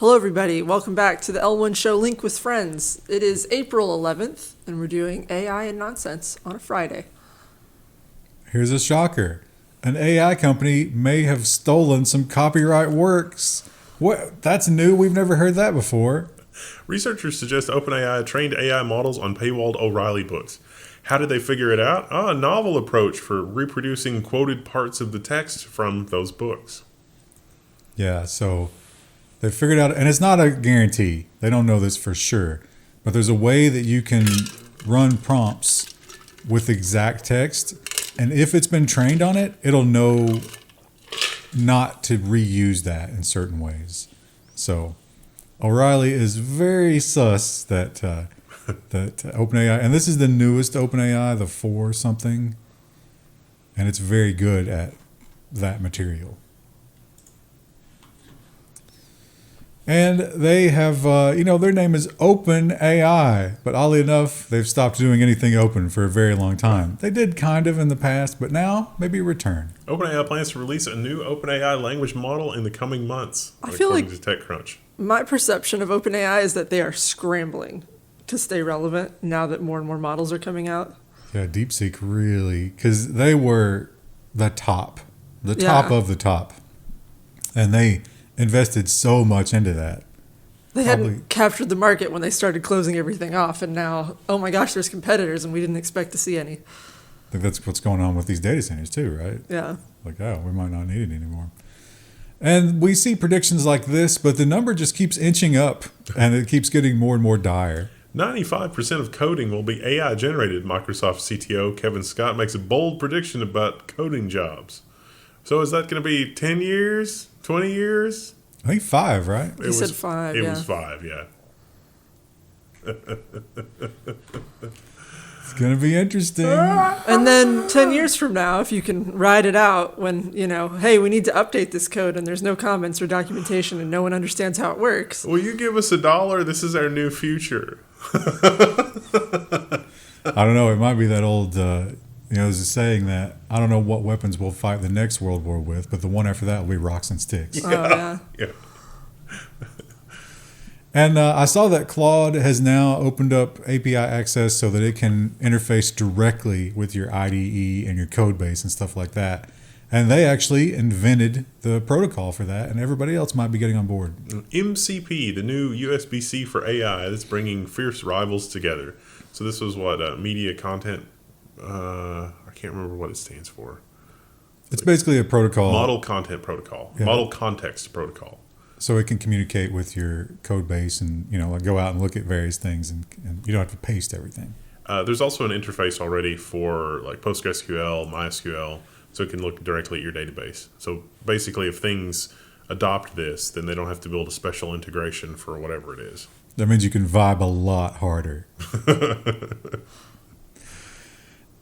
Hello, everybody. Welcome back to the L1 Show Link with Friends. It is April 11th, and we're doing AI and nonsense on a Friday. Here's a shocker. An AI company may have stolen some copyright works. What? That's new. We've never heard that before. Researchers suggest OpenAI trained AI models on paywalled O'Reilly books. How did they figure it out? A novel approach for reproducing quoted parts of the text from those books. Yeah, so they figured out, and it's not a guarantee. They don't know this for sure. But there's a way that you can run prompts with exact text. And if it's been trained on it, it'll know not to reuse that in certain ways. So O'Reilly is very sus that that OpenAI, and this is the newest OpenAI, the 4 something, and it's very good at that material. And they have, their name is OpenAI, but oddly enough, they've stopped doing anything open for a very long time. They did kind of in the past, but now maybe return. OpenAI plans to release a new OpenAI language model in the coming months, I feel like to TechCrunch. My perception of OpenAI is that they are scrambling to stay relevant now that more and more models are coming out. Yeah, DeepSeek really, because they were the top of the top, and they invested so much into that. They hadn't captured the market when they started closing everything off, and now, oh my gosh, there's competitors, and we didn't expect to see any. I think that's what's going on with these data centers too, right? Yeah. Like, oh, we might not need it anymore. And we see predictions like this, but the number just keeps inching up, and it keeps getting more and more dire. 95% of coding will be AI generated, Microsoft CTO Kevin Scott makes a bold prediction about coding jobs. So is that going to be 10 years, 20 years? I think 5, right? He said 5, It yeah. was 5, yeah. It's going to be interesting. And then 10 years from now, if you can ride it out when, hey, we need to update this code and there's no comments or documentation and no one understands how it works. Will you give us $1? This is our new future. I don't know. It might be that old, there's a saying that I don't know what weapons we'll fight the next World War with, but the one after that will be rocks and sticks. Yeah. Yeah. And I saw that Claude has now opened up API access so that it can interface directly with your IDE and your code base and stuff like that. And they actually invented the protocol for that, and everybody else might be getting on board. MCP, the new USB-C for AI, that's bringing fierce rivals together. So this was what, media content, I can't remember what it stands for. It's basically a protocol. Model content protocol. Yeah. Model context protocol. So it can communicate with your code base and, go out and look at various things and you don't have to paste everything. There's also an interface already for like PostgreSQL, MySQL, so it can look directly at your database. So basically if things adopt this, then they don't have to build a special integration for whatever it is. That means you can vibe a lot harder.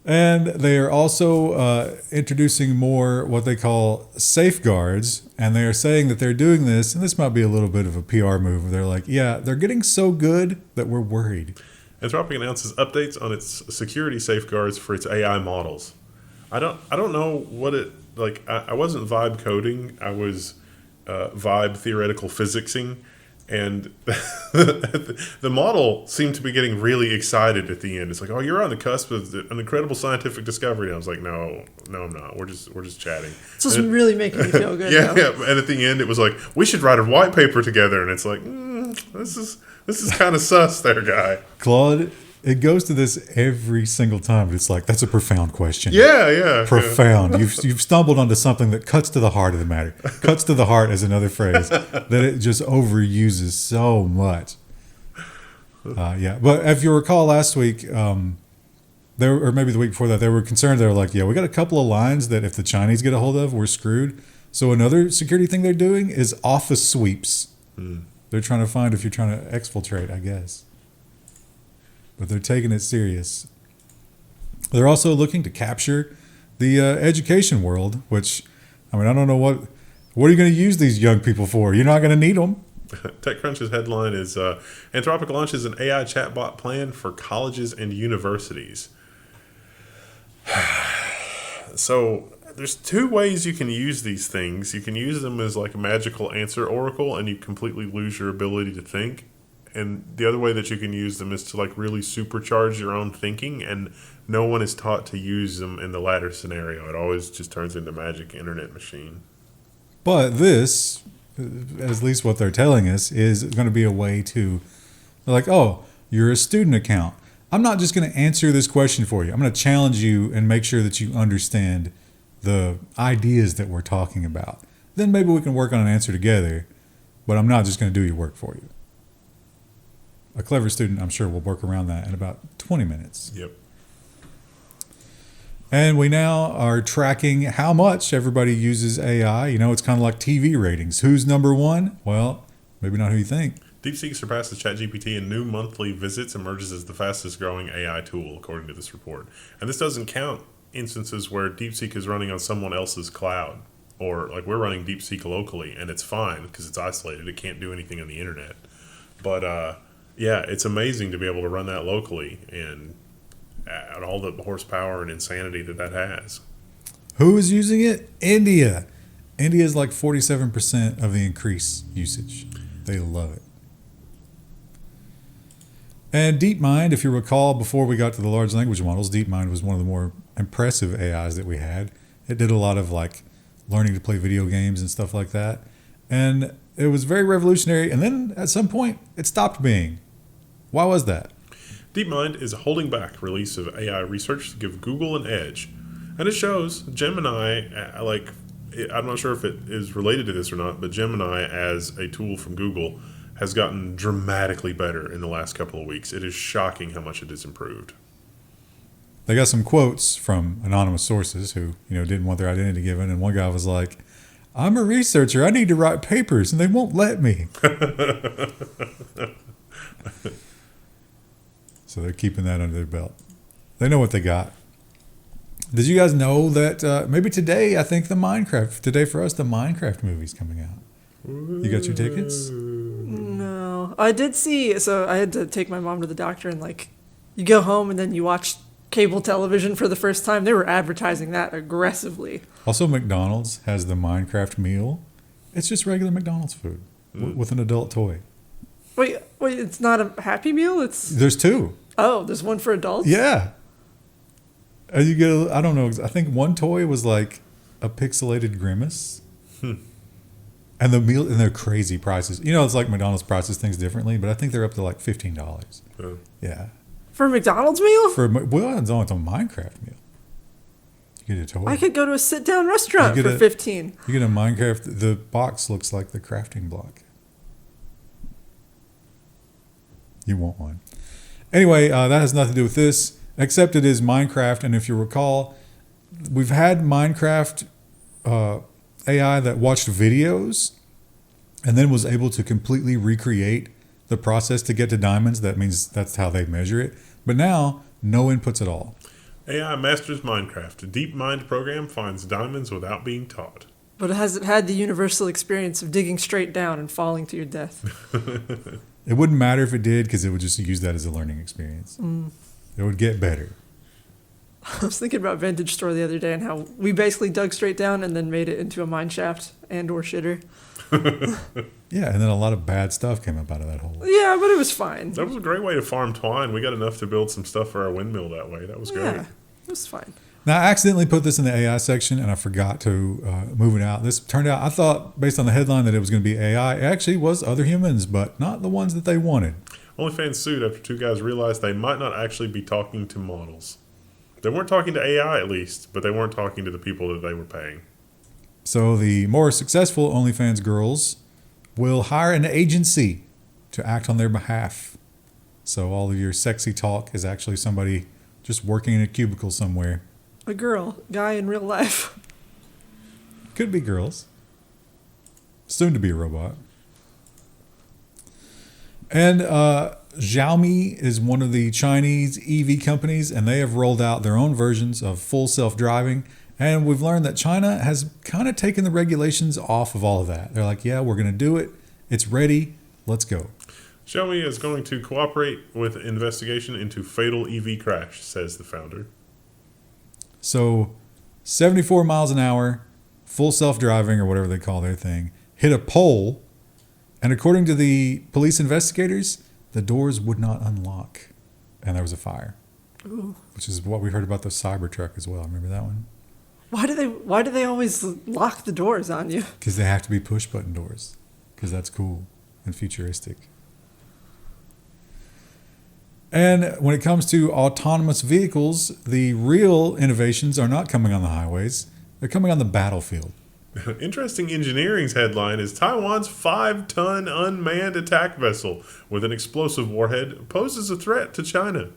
And they are also introducing more what they call safeguards. And they are saying that they're doing this, and this might be a little bit of a PR move. They're like, yeah, they're getting so good that we're worried. Anthropic announces updates on its security safeguards for its AI models. I don't know what it, like, I wasn't vibe coding. I was vibe theoretical physicsing. And the model seemed to be getting really excited at the end. It's like, oh, you're on the cusp of an incredible scientific discovery. And I was like, no, I'm not. We're just chatting. It's just really making me feel good. Yeah. And at the end, it was like, we should write a white paper together. And it's like, this is kind of sus, there, guy. Claude, it goes to this every single time. It's like, that's a profound question. Yeah. Profound. Yeah. You've stumbled onto something that cuts to the heart of the matter. Cuts to the heart is another phrase that it just overuses so much. But if you recall last week, or maybe the week before that, they were concerned. They were like, we got a couple of lines that if the Chinese get a hold of, we're screwed. So another security thing they're doing is office sweeps. They're trying to find if you're trying to exfiltrate, I guess. But they're taking it serious. They're also looking to capture the education world, which, I don't know what are you going to use these young people for? You're not going to need them. TechCrunch's headline is Anthropic launches an AI chatbot plan for colleges and universities. So there's two ways you can use these things. You can use them as like a magical answer oracle, and you completely lose your ability to think. And the other way that you can use them is to like really supercharge your own thinking, and no one is taught to use them in the latter scenario. It always just turns into magic internet machine. But this, at least what they're telling us, is going to be a way to, like, oh, you're a student account. I'm not just going to answer this question for you. I'm going to challenge you and make sure that you understand the ideas that we're talking about. Then maybe we can work on an answer together, but I'm not just going to do your work for you. A clever student, I'm sure, will work around that in about 20 minutes. Yep. And we now are tracking how much everybody uses AI. You know, it's kind of like TV ratings. Who's number one? Well, maybe not who you think. DeepSeek surpasses ChatGPT in new monthly visits, emerges as the fastest growing AI tool, according to this report. And this doesn't count instances where DeepSeek is running on someone else's cloud. Or like we're running DeepSeek locally, and it's fine because it's isolated. It can't do anything on the internet. But yeah, it's amazing to be able to run that locally and all the horsepower and insanity that has. Who is using it? India. India is like 47% of the increased usage. They love it. And DeepMind, if you recall, before we got to the large language models, DeepMind was one of the more impressive AIs that we had. It did a lot of like learning to play video games and stuff like that. And it was very revolutionary. And then at some point, it stopped being. Why was that? DeepMind is holding back release of AI research to give Google an edge. And it shows Gemini, I'm not sure if it is related to this or not, but Gemini as a tool from Google has gotten dramatically better in the last couple of weeks. It is shocking how much it has improved. They got some quotes from anonymous sources who, didn't want their identity given. And one guy was like, I'm a researcher. I need to write papers and they won't let me. So they're keeping that under their belt. They know what they got. Did you guys know that maybe today, I think today for us, the Minecraft movie's coming out? You got your tickets? No. I did see, so I had to take my mom to the doctor and you go home and then you watch cable television for the first time. They were advertising that aggressively. Also, McDonald's has the Minecraft meal. It's just regular McDonald's food with an adult toy. Wait, it's not a Happy Meal? There's two. Oh, there's one for adults? Yeah. And you get, I don't know, I think one toy was like a pixelated grimace. And the meal, and they're crazy prices. It's like McDonald's prices things differently, but I think they're up to like $15. Yeah. For a McDonald's meal? It's a Minecraft meal. You get a toy. I could go to a sit-down restaurant for $15. You get a Minecraft, the box looks like the crafting block. You want one. Anyway, that has nothing to do with this, except it is Minecraft. And if you recall, we've had Minecraft AI that watched videos and then was able to completely recreate the process to get to diamonds. That means that's how they measure it. But now, no inputs at all. AI masters Minecraft. A DeepMind program finds diamonds without being taught. But has it had the universal experience of digging straight down and falling to your death? It wouldn't matter if it did because it would just use that as a learning experience. It would get better. I was thinking about Vintage Store the other day and how we basically dug straight down and then made it into a mine shaft and or shitter. Yeah, and then a lot of bad stuff came up out of that hole. Yeah, but it was fine. That was a great way to farm twine. We got enough to build some stuff for our windmill that way. That was great. Yeah, it was fine. Now, I accidentally put this in the AI section, and I forgot to move it out. This turned out, I thought, based on the headline, that it was going to be AI. It actually was other humans, but not the ones that they wanted. OnlyFans sued after two guys realized they might not actually be talking to models. They weren't talking to AI, at least, but they weren't talking to the people that they were paying. So the more successful OnlyFans girls will hire an agency to act on their behalf. So all of your sexy talk is actually somebody just working in a cubicle somewhere. A guy in real life. Could be girls. Soon to be a robot. And Xiaomi is one of the Chinese EV companies, and they have rolled out their own versions of full self-driving. And we've learned that China has kind of taken the regulations off of all of that. They're like, yeah, we're going to do it. It's ready. Let's go. Xiaomi is going to cooperate with investigation into fatal EV crash, says the founder. So 74 miles an hour, full self-driving or whatever they call their thing, hit a pole, and according to the police investigators, the doors would not unlock, and there was a fire. Ooh. Which is what we heard about the Cybertruck as well. Remember that one? Why do they always lock the doors on you? Because they have to be push-button doors, because that's cool and futuristic. And when it comes to autonomous vehicles, the real innovations are not coming on the highways. They're coming on the battlefield. Interesting engineering's headline is Taiwan's 5-ton unmanned attack vessel with an explosive warhead poses a threat to China.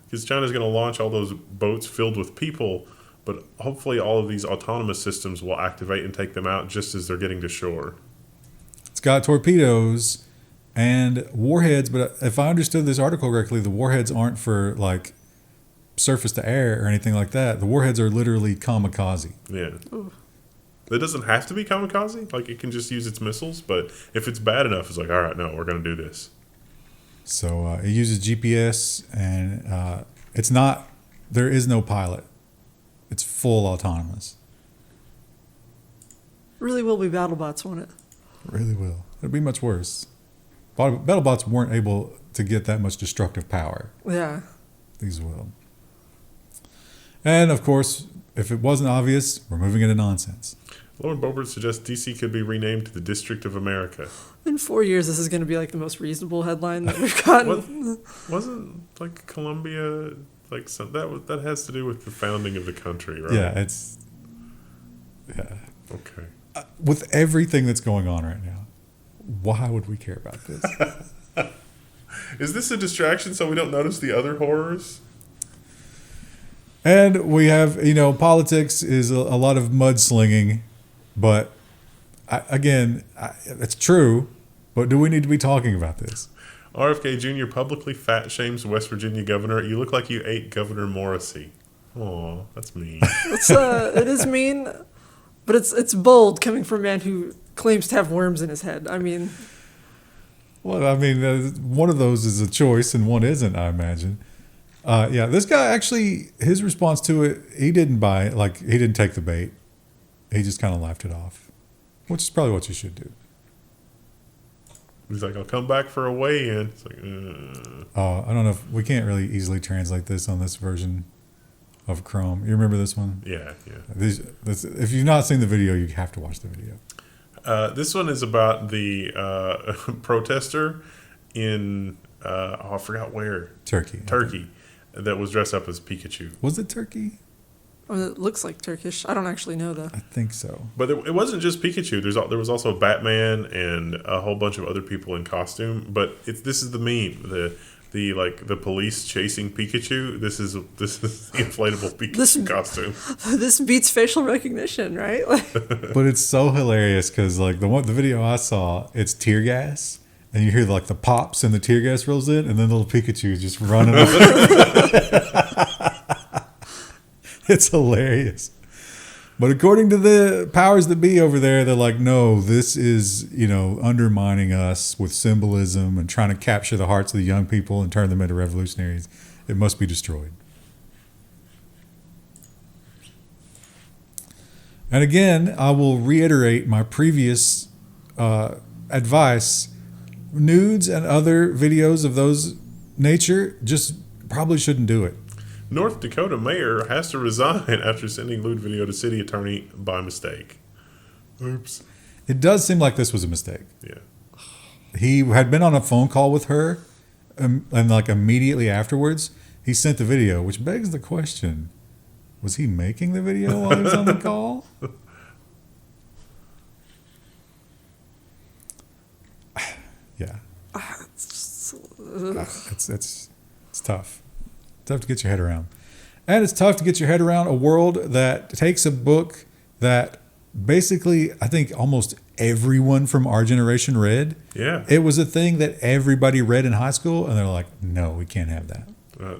Because China's going to launch all those boats filled with people, but hopefully all of these autonomous systems will activate and take them out just as they're getting to shore. It's got torpedoes and warheads, but if I understood this article correctly, the warheads aren't for like surface to air or anything like that. The warheads are literally kamikaze. Yeah. Ooh. It doesn't have to be kamikaze. Like, it can just use its missiles, but if it's bad enough, it's like, all right, no, we're going to do this. So it uses GPS, and it's not, there is no pilot. It's full autonomous. Really will be BattleBots, won't it? It really will. It'll be much worse. BattleBots weren't able to get that much destructive power. Yeah. These will. And of course, if it wasn't obvious, we're moving into nonsense. Lauren Boebert suggests DC could be renamed to the District of America. In 4 years, this is going to be like the most reasonable headline that we've gotten. Wasn't like Columbia like that has to do with the founding of the country, right? Yeah, it's okay. With everything that's going on right now, why would we care about this? Is this a distraction so we don't notice the other horrors? And we have, politics is a lot of mudslinging, but it's true, but do we need to be talking about this? RFK Jr. publicly fat shames West Virginia governor. You look like you ate Governor Morrisey. Oh, that's mean. It is mean, but it's bold coming from a man who claims to have worms in his head. I mean... Well, one of those is a choice and one isn't, I imagine. This guy actually, his response to it, he didn't buy it. Like, he didn't take the bait. He just kind of laughed it off, which is probably what you should do. He's like, I'll come back for a weigh-in. It's like, I don't know if we can't really easily translate this on this version of Chrome. You remember this one? Yeah. If you've not seen the video, you have to watch the video. This one is about the protester in, I forgot where. Turkey. That was dressed up as Pikachu. Was it Turkey? It looks like Turkish. I don't actually know, though. I think so. But it wasn't just Pikachu. There was also Batman and a whole bunch of other people in costume. But this is the meme. The police chasing Pikachu. This is the inflatable Pikachu costume. This beats facial recognition, right? But it's so hilarious because like the video I saw, it's tear gas, and you hear like the pops and the tear gas rolls in, and then little Pikachu is just running. It's hilarious. But according to the powers that be over there, they're like, no, this is, undermining us with symbolism and trying to capture the hearts of the young people and turn them into revolutionaries. It must be destroyed. And again, I will reiterate my previous advice. Nudes and other videos of those nature just probably shouldn't do it. North Dakota mayor has to resign after sending lewd video to city attorney by mistake. Oops. It does seem like this was a mistake. Yeah. He had been on a phone call with her, and like immediately afterwards, he sent the video, which begs the question, was he making the video while he was on the call? Yeah. It's tough. Tough to get your head around. And it's tough to get your head around a world that takes a book that basically I think almost everyone from our generation read. Yeah. It was a thing that everybody read in high school, and they're like, no, we can't have that.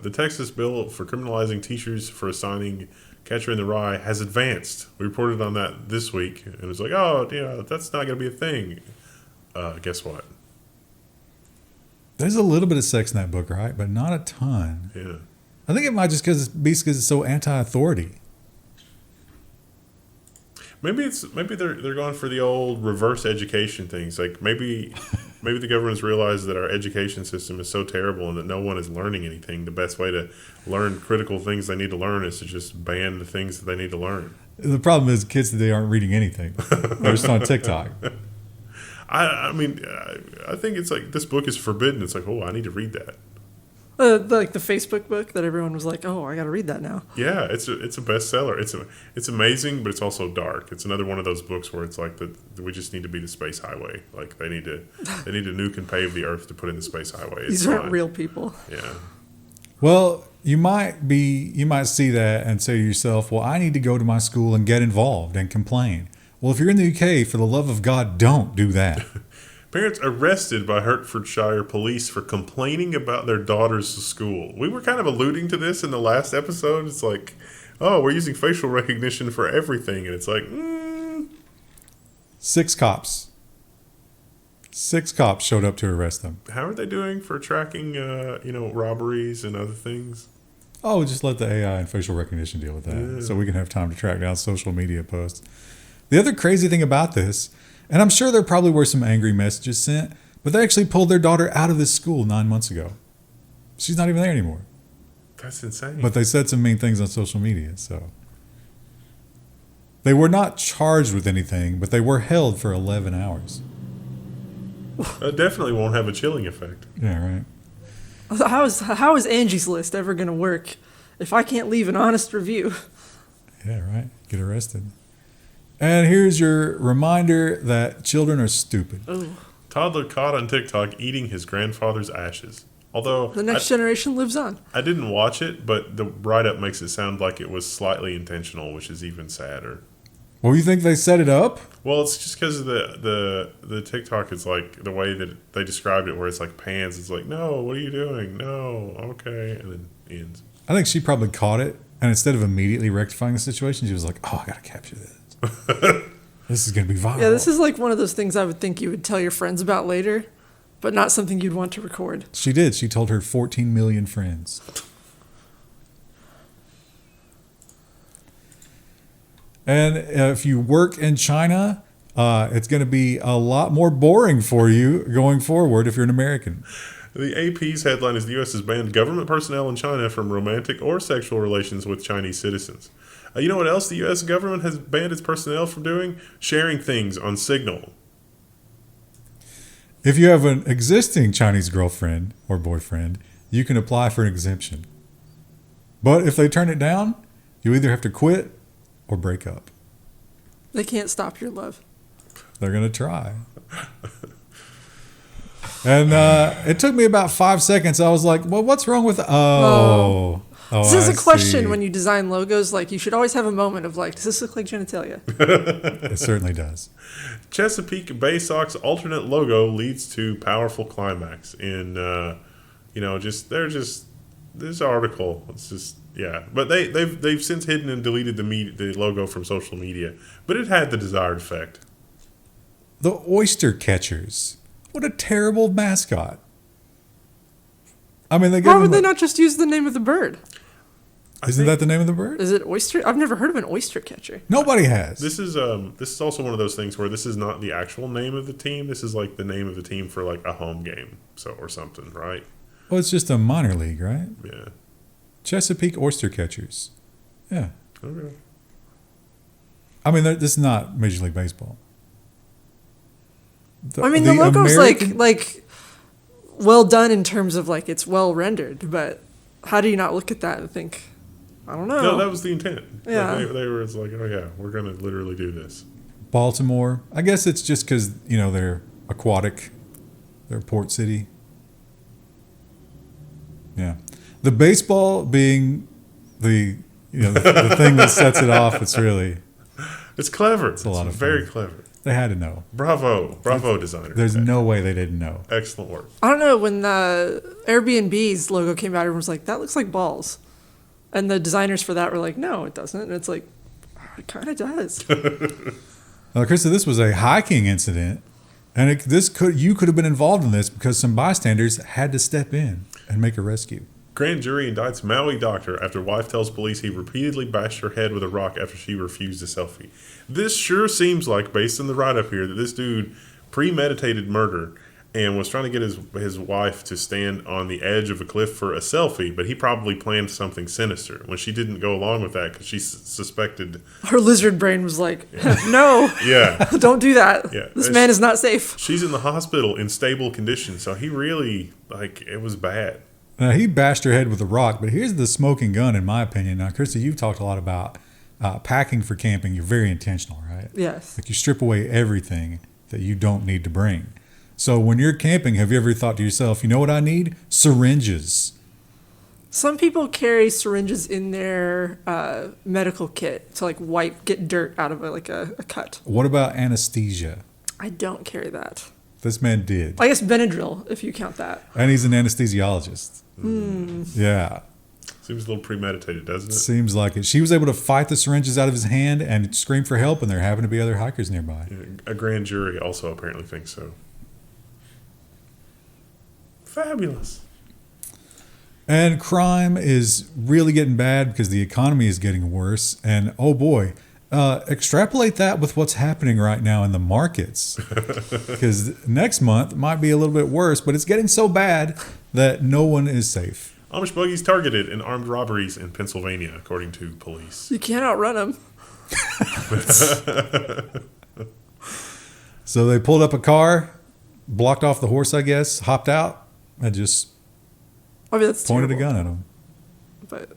The Texas bill for criminalizing teachers for assigning Catcher in the Rye has advanced. We reported on that this week, and it was like, that's not going to be a thing. Guess what? There's a little bit of sex in that book, right? But not a ton. Yeah. I think it might just be because it's so anti-authority. maybe they're going for the old reverse education things. Like maybe the government's realized that our education system is so terrible and that no one is learning anything. The best way to learn critical things they need to learn is to just ban the things that they need to learn. The problem is kids today aren't reading anything. They're just on TikTok. I mean, I think it's like this book is forbidden. It's like, oh, I need to read that. Like the Facebook book that everyone was like, oh, I got to read that now. Yeah, it's a bestseller. It's amazing, but it's also dark. It's another one of those books where it's like we just need to be the space highway. Like they need to nuke and pave the earth to put in the space highway. It's These aren't real people. Yeah. Well, you might see that and say to yourself, well, I need to go to my school and get involved and complain. Well, if you're in the UK, for the love of God, don't do that. Parents arrested by Hertfordshire police for complaining about their daughter's school. We were kind of alluding to this in the last episode. It's like, oh, we're using facial recognition for everything. And it's like, 6 cops. 6 cops showed up to arrest them. how are they doing for tracking, robberies and other things? Oh, just let the AI and facial recognition deal with that so we can have time to track down social media posts. The other crazy thing about this, and I'm sure there probably were some angry messages sent, but they actually pulled their daughter out of this school 9 months ago. She's not even there anymore. That's insane. But they said some mean things on social media, so. They were not charged with anything, but they were held for 11 hours. That definitely won't have a chilling effect. Yeah, right. How is Angie's List ever going to work if I can't leave an honest review? Yeah, right. Get arrested. And here's your reminder that children are stupid. Oh. Toddler caught on TikTok eating his grandfather's ashes. Although The next generation lives on. I didn't watch it, but the write-up makes it sound like it was slightly intentional, which is even sadder. Well, you think they set it up? Well, it's just because of the TikTok is like the way that they described it, where it's like pans. It's like, no, what are you doing? No, okay, and then ends. I think she probably caught it, and instead of immediately rectifying the situation, she was like, oh, I got to capture this. This is going to be viral. Yeah, this is like one of those things I would think you would tell your friends about later, but not something you'd want to record. She did. She told her 14 million friends. And if you work in China, it's going to be a lot more boring for you going forward if you're an American. The AP's headline is the U.S. has banned government personnel in China from romantic or sexual relations with Chinese citizens. You know what else the U.S. government has banned its personnel from doing? Sharing things on Signal. If you have an existing Chinese girlfriend or boyfriend, you can apply for an exemption. But if they turn it down, you either have to quit or break up. They can't stop your love. They're going to try. And it took me about 5 seconds. I was like, well, what's wrong with... Oh, This is I a question see. when you design logos. Like, you should always have a moment of like, does this look like genitalia? It certainly does. Chesapeake Baysox alternate logo leads to powerful climax. In this article. It's just but they've since hidden and deleted the logo from social media, but it had the desired effect. The oyster catchers. What a terrible mascot. I mean, Why would they not just use the name of the bird? Isn't that the name of the bird? Is it oyster? I've never heard of an oyster catcher. Nobody has. This is also one of those things where this is not the actual name of the team. This is like the name of the team for like a home game, or something, right? Well, it's just a minor league, right? Yeah. Chesapeake Oyster Catchers. Yeah. Okay. I mean, this is not Major League Baseball. The logo's like well done in terms of like it's well rendered, but how do you not look at that and think, I don't know. No, that was the intent. Yeah. Like they were like, oh yeah, we're going to literally do this. Baltimore. I guess it's just because, they're aquatic. They're a port city. Yeah. The baseball being the thing that sets it off, it's clever. It's a lot of fun. Very clever. They had to know. Bravo, designer. There's no way they didn't know. Excellent work. I don't know, when the Airbnb's logo came out, everyone was like, that looks like balls. And the designers for that were like, no, it doesn't. And it's like, it kind of does. Krista, this was a hiking incident, and you could have been involved in this because some bystanders had to step in and make a rescue. Grand jury indicts Maui doctor after wife tells police he repeatedly bashed her head with a rock after she refused a selfie. This sure seems like, based on the write-up here, that this dude premeditated murder and was trying to get his wife to stand on the edge of a cliff for a selfie, but he probably planned something sinister when she didn't go along with that because she suspected. Her lizard brain was like, no, Yeah. don't do that. Yeah. This man is not safe. She's in the hospital in stable condition, so he really, it was bad. Now, he bashed her head with a rock, but here's the smoking gun, in my opinion. Now, Krista, you've talked a lot about packing for camping. You're very intentional, right? Yes. Like you strip away everything that you don't need to bring. So when you're camping, have you ever thought to yourself, you know what I need? Syringes. Some people carry syringes in their medical kit to like get dirt out of a cut. What about anesthesia? I don't carry that. This man did. I guess Benadryl, if you count that. And he's an anesthesiologist. Yeah. Seems a little premeditated, doesn't it? Seems like it. She was able to fight the syringes out of his hand and scream for help, and there happened to be other hikers nearby. Yeah, a grand jury also apparently thinks so. Fabulous. And crime is really getting bad because the economy is getting worse. And oh boy, extrapolate that with what's happening right now in the markets. Because next month might be a little bit worse, but it's getting so bad that no one is safe. Amish buggies targeted in armed robberies in Pennsylvania, according to police. You can't outrun them. So they pulled up a car, blocked off the horse, I guess, hopped out, and just I mean, that's pointed terrible, a gun at them. but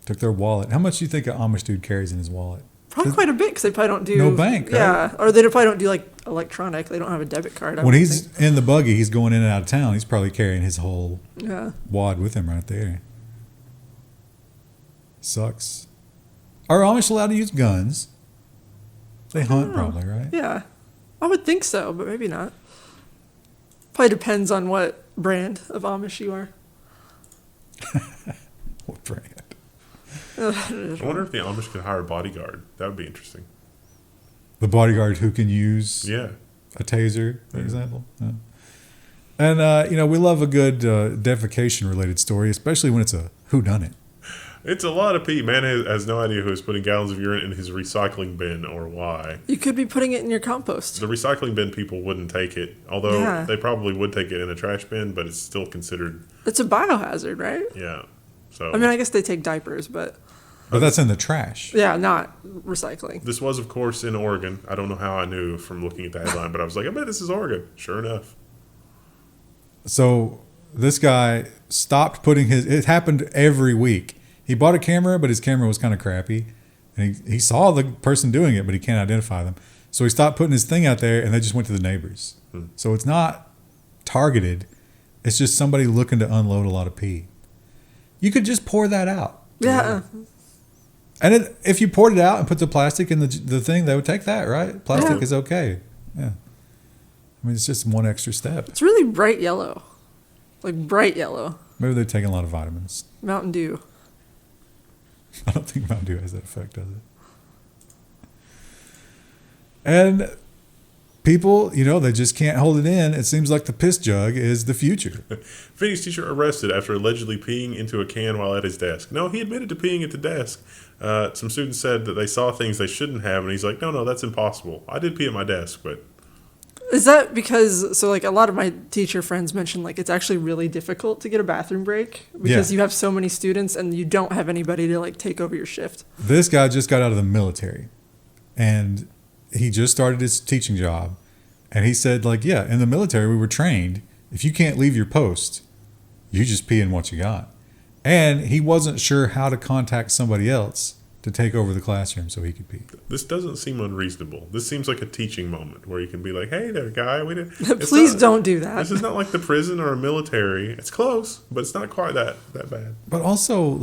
Took their wallet. How much do you think an Amish dude carries in his wallet? probably quite a bit because they probably don't do No bank, right? Yeah, or they probably don't do like electronic. They don't have a debit card. I When don't he's think. in the buggy, he's going in and out of town. He's probably carrying his whole Yeah. wad with him right there. Sucks. Are Amish allowed to use guns? They hunt know. probably, right? Yeah, I would think so, but maybe not. Probably depends on what brand of Amish you are. What brand? I wonder if the Amish could hire a bodyguard. That would be interesting. The bodyguard who can use Yeah. a taser, for example. Yeah. And, we love a good defecation-related story, especially when it's a whodunit. It's a lot of pee. Man has no idea who's putting gallons of urine in his recycling bin or why. You could be putting it in your compost. The recycling bin people wouldn't take it, although Yeah. they probably would take it in a trash bin, but it's still considered, It's a biohazard, right? yeah. So I mean, I guess they take diapers, but But that's in the trash. yeah, not recycling. this was, of course, in Oregon. I don't know how I knew from looking at the headline, but I was like, I bet this is Oregon. Sure enough. So this guy stopped putting it happened every week. He bought a camera, but his camera was kind of crappy. And he saw the person doing it, but he can't identify them. So he stopped putting his thing out there, and they just went to the neighbors. So it's not targeted. It's just somebody looking to unload a lot of pee. You could just pour that out. Yeah. And if you poured it out and put the plastic in the thing, they would take that, right? Plastic Yeah. is okay. Yeah. I mean, it's just one extra step. It's really bright yellow. Like bright yellow. Maybe they're taking a lot of vitamins. Mountain Dew. I don't think Mountain Dew has that effect, does it? And people, they just can't hold it in. It seems like the piss jug is the future. Phoenix teacher arrested after allegedly peeing into a can while at his desk. No, he admitted to peeing at the desk. Some students said that they saw things they shouldn't have, and he's like, no, that's impossible. I did pee at my desk, but... Is that because, so like a lot of my teacher friends mentioned like it's actually really difficult to get a bathroom break because Yeah. you have so many students and you don't have anybody to like take over your shift. This guy just got out of the military, and he just started his teaching job. And he said, in the military, we were trained, if you can't leave your post, you just pee in what you got. And he wasn't sure how to contact somebody else to take over the classroom so he could pee. This doesn't seem unreasonable. This seems like a teaching moment where you can be like, hey there, guy. Please don't do that. This is not like the prison or a military. It's close, but it's not quite that bad. But also,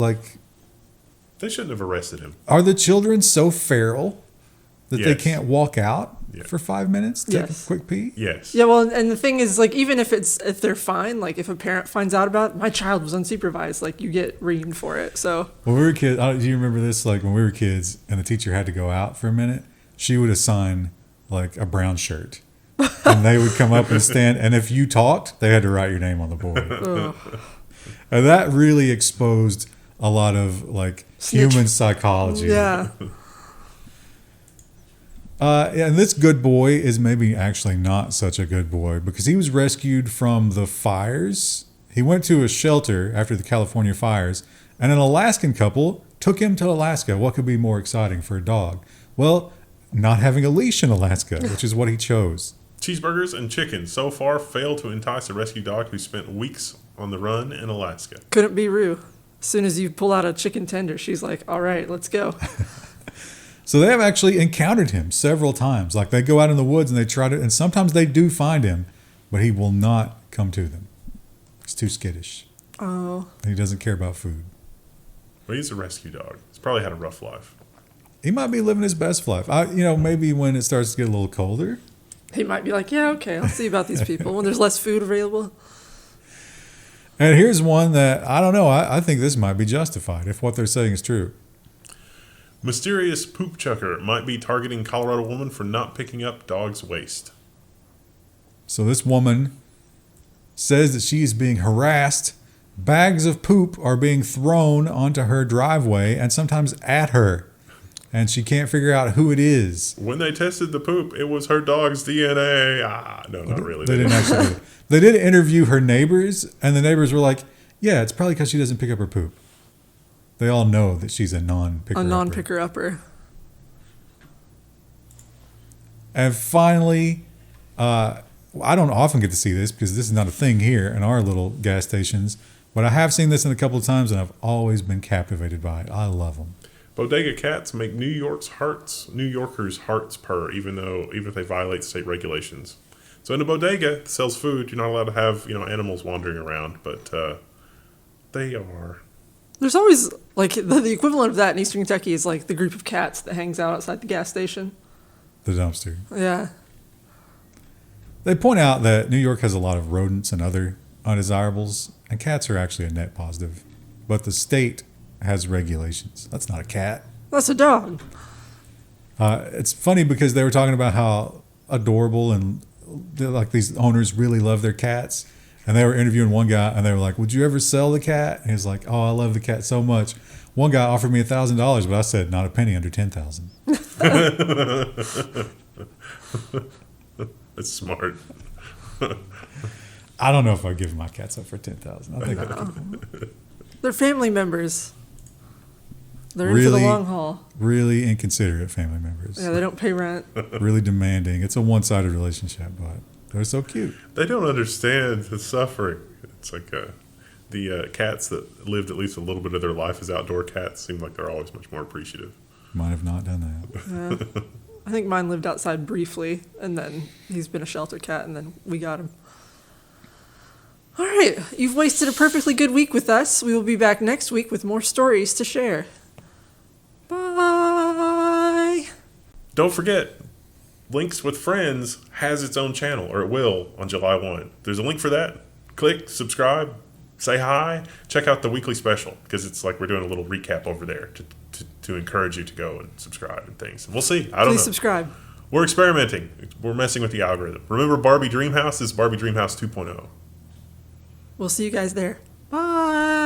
They shouldn't have arrested him. are the children so feral that they Yes. can't walk out Yeah. for 5 minutes to take Yes. a quick pee? Yes. Yeah, well, and the thing is, like, even if they're fine, like, if a parent finds out about it, my child was unsupervised, like, you get reamed for it. So When we were kids, do you remember this? Like when we were kids and the teacher had to go out for a minute, she would assign like a brown shirt. And they would come up and stand. And if you talked, they had to write your name on the board. ugh. And that really exposed a lot of like Snitch. human psychology. Yeah. And this good boy is maybe actually not such a good boy because he was rescued from the fires. He went to a shelter after the California fires, and an Alaskan couple took him to Alaska. What could be more exciting for a dog? Well, not having a leash in Alaska, which is what he chose. Cheeseburgers and chicken so far fail to entice a rescue dog who spent weeks on the run in Alaska. Couldn't be Rue. As soon as you pull out a chicken tender, she's like, all right, let's go. So they have actually encountered him several times. Like they go out in the woods and they try to, and sometimes they do find him, but he will not come to them. He's too skittish. Oh. And he doesn't care about food. Well, he's a rescue dog. He's probably had a rough life. He might be living his best life. Maybe when it starts to get a little colder. He might be like, yeah, okay, I'll see about these people when there's less food available. And here's one that, I don't know, I think this might be justified if what they're saying is true. Mysterious poop chucker might be targeting Colorado woman for not picking up dog's waste. So this woman says that she is being harassed. Bags of poop are being thrown onto her driveway and sometimes at her. And she can't figure out who it is. When they tested the poop, it was her dog's DNA. No, not really. They didn't actually do it. They did interview her neighbors, and the neighbors were like, yeah, it's probably because she doesn't pick up her poop. They all know that she's a non-picker-upper. A non-picker-upper. And finally, I don't often get to see this because this is not a thing here in our little gas stations, but I have seen this in a couple of times, and I've always been captivated by it. I love them. Bodega cats make New Yorkers' hearts purr, even if they violate state regulations. So in a bodega that sells food, you're not allowed to have animals wandering around, but they are. There's always, like, the equivalent of that in Eastern Kentucky is, like, the group of cats that hangs out outside the gas station. The dumpster. Yeah. They point out that New York has a lot of rodents and other undesirables, and cats are actually a net positive. But the state has regulations. That's not a cat. That's a dog. It's funny because they were talking about how adorable and like these owners really love their cats. And they were interviewing one guy, and they were like, would you ever sell the cat? And he was like, oh, I love the cat so much. One guy offered me $1,000, but I said, not a penny under $10,000. That's smart. I don't know if I'd give my cats up for $10,000. I think I'd keep them. They're family members. They're in for the long haul. Really inconsiderate family members. Yeah, they don't pay rent. Really demanding. It's a one-sided relationship, but they're so cute. They don't understand the suffering. It's like the cats that lived at least a little bit of their life as outdoor cats seem like they're always much more appreciative. Might have not done that. Yeah. I think mine lived outside briefly, and then he's been a shelter cat, and then we got him. All right, you've wasted a perfectly good week with us. We will be back next week with more stories to share. Bye. Don't forget, Links with Friends has its own channel, or it will on July 1. There's a link for that. Click, subscribe, say hi, check out the weekly special, because it's like we're doing a little recap over there to encourage you to go and subscribe and things. And we'll see. I don't know. Please subscribe. We're experimenting. We're messing with the algorithm. Remember Barbie Dreamhouse? This is Barbie Dreamhouse 2.0. We'll see you guys there. Bye.